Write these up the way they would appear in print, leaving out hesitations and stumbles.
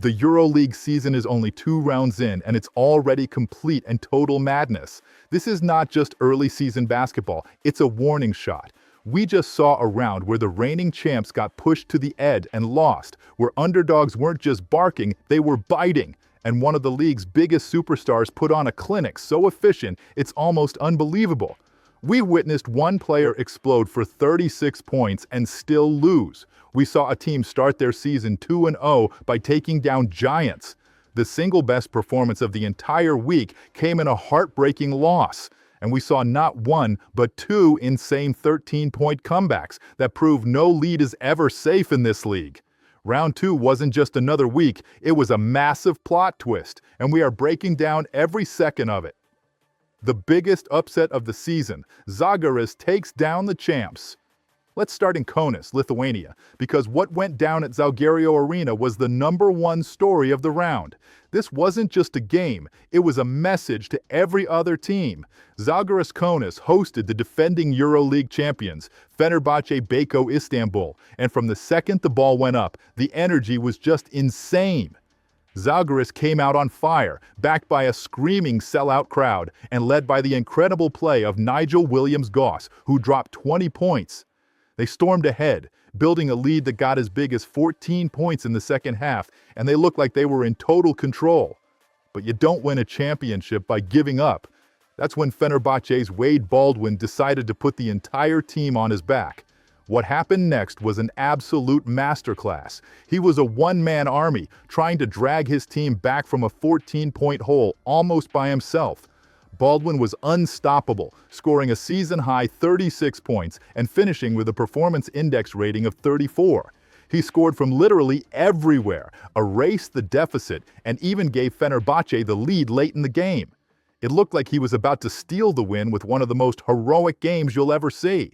The EuroLeague season is only 2 rounds in, and it's already complete and total madness. This is not just early season basketball, it's a warning shot. We just saw a round where the reigning champs got pushed to the edge and lost, where underdogs weren't just barking, they were biting. And one of the league's biggest superstars put on a clinic so efficient, it's almost unbelievable. We witnessed one player explode for 36 points and still lose. We saw a team start their season 2-0 by taking down giants. The single best performance of the entire week came in a heartbreaking loss. And we saw not one, but two insane 13-point comebacks that prove no lead is ever safe in this league. Round 2 wasn't just another week, it was a massive plot twist, and we are breaking down every second of it. The biggest upset of the season, Žalgiris takes down the champs. Let's start in Kaunas, Lithuania, because what went down at Žalgirio Arena was the #1 story of the round. This wasn't just a game, it was a message to every other team. Žalgiris Kaunas hosted the defending EuroLeague champions, Fenerbahçe Beko Istanbul, and from the second the ball went up, the energy was just insane. Žalgiris came out on fire, backed by a screaming sellout crowd, and led by the incredible play of Nigel Williams-Goss, who dropped 20 points. They stormed ahead, building a lead that got as big as 14 points in the second half, and they looked like they were in total control. But you don't win a championship by giving up. That's when Fenerbahçe's Wade Baldwin decided to put the entire team on his back. What happened next was an absolute masterclass. He was a one-man army, trying to drag his team back from a 14-point hole almost by himself. Baldwin was unstoppable, scoring a season-high 36 points and finishing with a performance index rating of 34. He scored from literally everywhere, erased the deficit, and even gave Fenerbahçe the lead late in the game. It looked like he was about to steal the win with one of the most heroic games you'll ever see.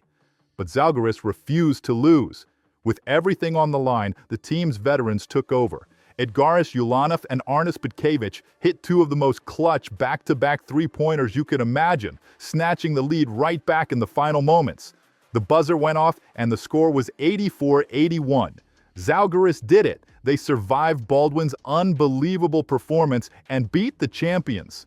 But Žalgiris refused to lose. With everything on the line, the team's veterans took over. Edgaras Ulanov and Arnas Butkević hit two of the most clutch back-to-back three-pointers you could imagine, snatching the lead right back in the final moments. The buzzer went off and the score was 84-81. Žalgiris did it. They survived Baldwin's unbelievable performance and beat the champions.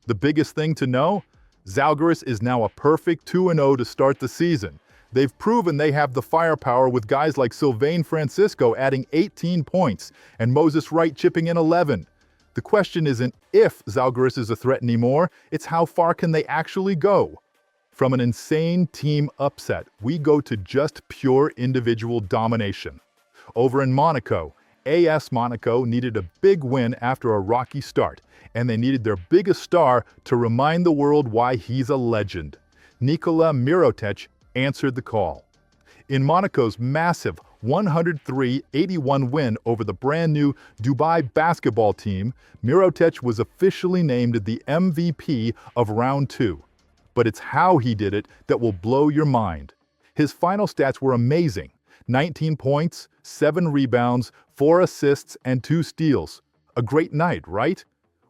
The biggest thing to know? Žalgiris is now a perfect 2-0 to start the season. They've proven they have the firepower with guys like Sylvain Francisco adding 18 points and Moses Wright chipping in 11. The question isn't if Žalgiris is a threat anymore, it's how far can they actually go. From an insane team upset, we go to just pure individual domination. Over in Monaco, AS Monaco needed a big win after a rocky start, and they needed their biggest star to remind the world why he's a legend. Nikola Mirotic answered the call. In Monaco's massive 103-81 win over the brand-new Dubai basketball team, Mirotic was officially named the MVP of Round 2. But it's how he did it that will blow your mind. His final stats were amazing. 19 points, 7 rebounds, 4 assists, and 2 steals. A great night, right?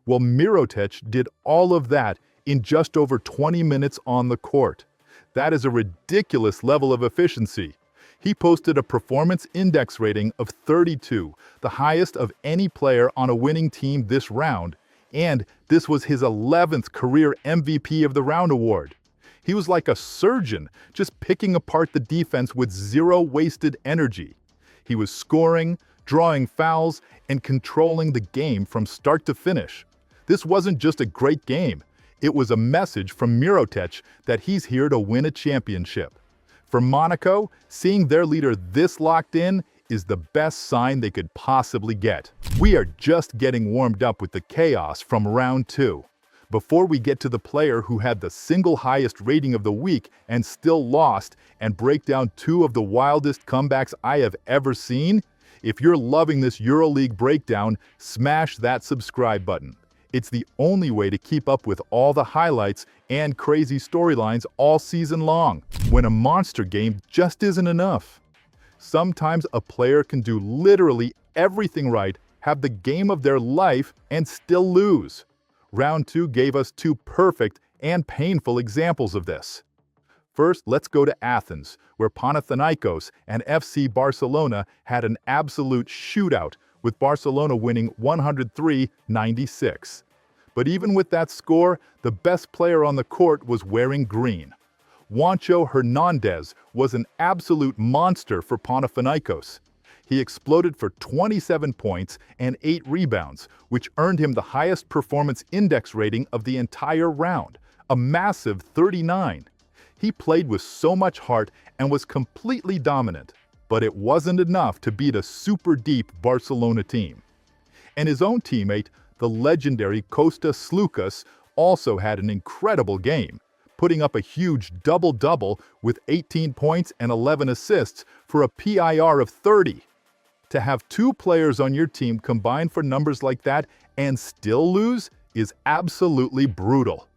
Well, Mirotic did all of that in just over 20 minutes on the court. That is a ridiculous level of efficiency. He posted a performance index rating of 32, the highest of any player on a winning team this round, and this was his 11th career MVP of the round award. He was like a surgeon, just picking apart the defense with zero wasted energy. He was scoring, drawing fouls, and controlling the game from start to finish. This wasn't just a great game. It was a message from Mirotic that he's here to win a championship. For Monaco, seeing their leader this locked in is the best sign they could possibly get. We are just getting warmed up with the chaos from Round 2. Before we get to the player who had the single highest rating of the week and still lost and break down two of the wildest comebacks I have ever seen, if you're loving this EuroLeague breakdown, smash that subscribe button. It's the only way to keep up with all the highlights and crazy storylines all season long, when a monster game just isn't enough. Sometimes a player can do literally everything right, have the game of their life, and still lose. Round 2 gave us two perfect and painful examples of this. First, let's go to Athens, where Panathinaikos and FC Barcelona had an absolute shootout, with Barcelona winning 103-96. But even with that score, the best player on the court was wearing green. Juancho Hernandez was an absolute monster for Panathinaikos. He exploded for 27 points and 8 rebounds, which earned him the highest performance index rating of the entire round, a massive 39. He played with so much heart and was completely dominant, but it wasn't enough to beat a super deep Barcelona team. And his own teammate, the legendary Kostas Sloukas, also had an incredible game, putting up a huge double-double with 18 points and 11 assists for a PIR of 30. To have two players on your team combine for numbers like that and still lose is absolutely brutal.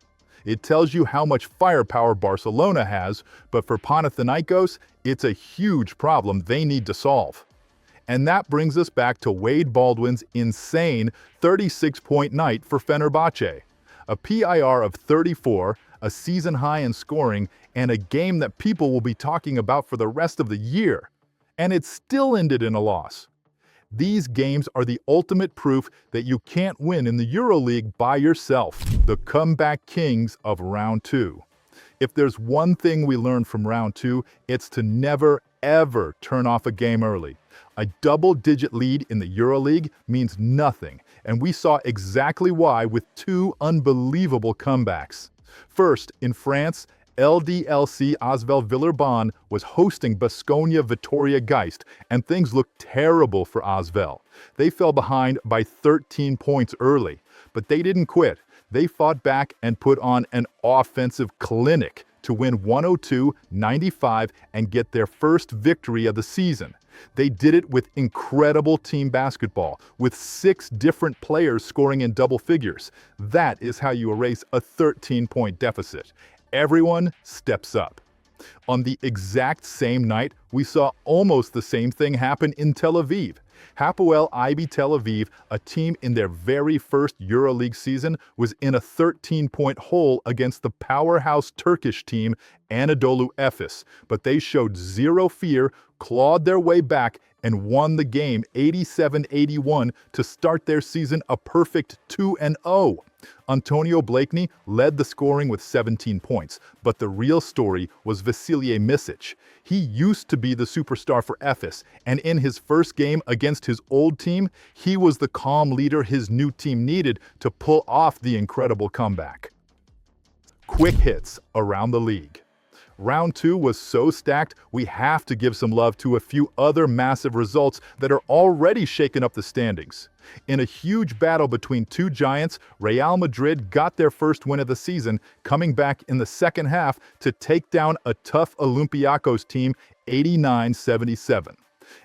It tells you how much firepower Barcelona has, but for Panathinaikos, it's a huge problem they need to solve. And that brings us back to Wade Baldwin's insane 36-point night for Fenerbahçe. A PIR of 34, a season high in scoring, and a game that people will be talking about for the rest of the year. And it still ended in a loss. These games are the ultimate proof that you can't win in the EuroLeague by yourself, the comeback kings of Round 2. If there's one thing we learned from Round 2, it's to never, ever turn off a game early. A double-digit lead in the EuroLeague means nothing, and we saw exactly why with two unbelievable comebacks. First, in France, LDLC Asvel Villeurbanne was hosting Baskonia Vitoria Geist, and things looked terrible for Asvel. They fell behind by 13 points early, but they didn't quit. They fought back and put on an offensive clinic to win 102-95 and get their first victory of the season. They did it with incredible team basketball, with 6 different players scoring in double figures. That is how you erase a 13-point deficit. Everyone steps up. On the exact same night, we saw almost the same thing happen in Tel Aviv. Hapoel IB Tel Aviv, a team in their very first EuroLeague season, was in a 13-point hole against the powerhouse Turkish team Anadolu Efes, but they showed zero fear, clawed their way back, and won the game 87-81 to start their season a perfect 2-0. Antonio Blakeney led the scoring with 17 points, but the real story was Vasilije Micic. He used to be the superstar for Efes, and in his first game against his old team, he was the calm leader his new team needed to pull off the incredible comeback. Quick hits around the league. Round 2 was so stacked, we have to give some love to a few other massive results that are already shaking up the standings. In a huge battle between two giants, Real Madrid got their first win of the season, coming back in the second half to take down a tough Olympiacos team 89-77.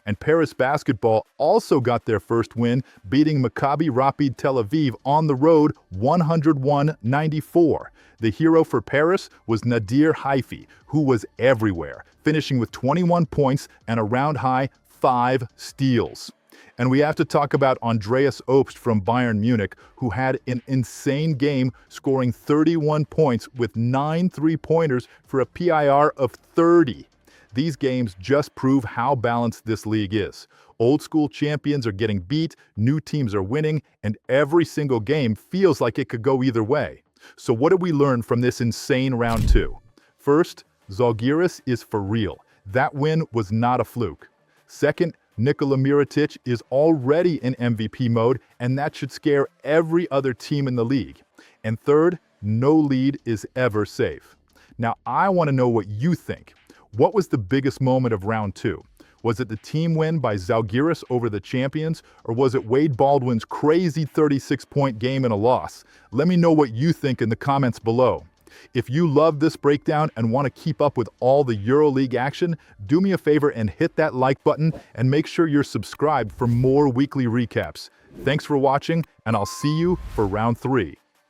And Paris basketball also got their first win, beating Maccabi Rapid Tel Aviv on the road 101-94. The hero for Paris was Nadir Haifi, who was everywhere, finishing with 21 points and a round-high 5 steals. And we have to talk about Andreas Obst from Bayern Munich, who had an insane game, scoring 31 points with 9 three-pointers for a PIR of 30. These games just prove how balanced this league is. Old-school champions are getting beat, new teams are winning, and every single game feels like it could go either way. So what did we learn from this insane Round 2? First, Zalgiris is for real. That win was not a fluke. Second, Nikola Mirotic is already in MVP mode, and that should scare every other team in the league. And third, no lead is ever safe. Now, I want to know what you think. What was the biggest moment of Round 2? Was it the team win by Zalgiris over the champions, or was it Wade Baldwin's crazy 36-point game and a loss? Let me know what you think in the comments below. If you love this breakdown and want to keep up with all the EuroLeague action, do me a favor and hit that like button and make sure you're subscribed for more weekly recaps. Thanks for watching, and I'll see you for Round 3.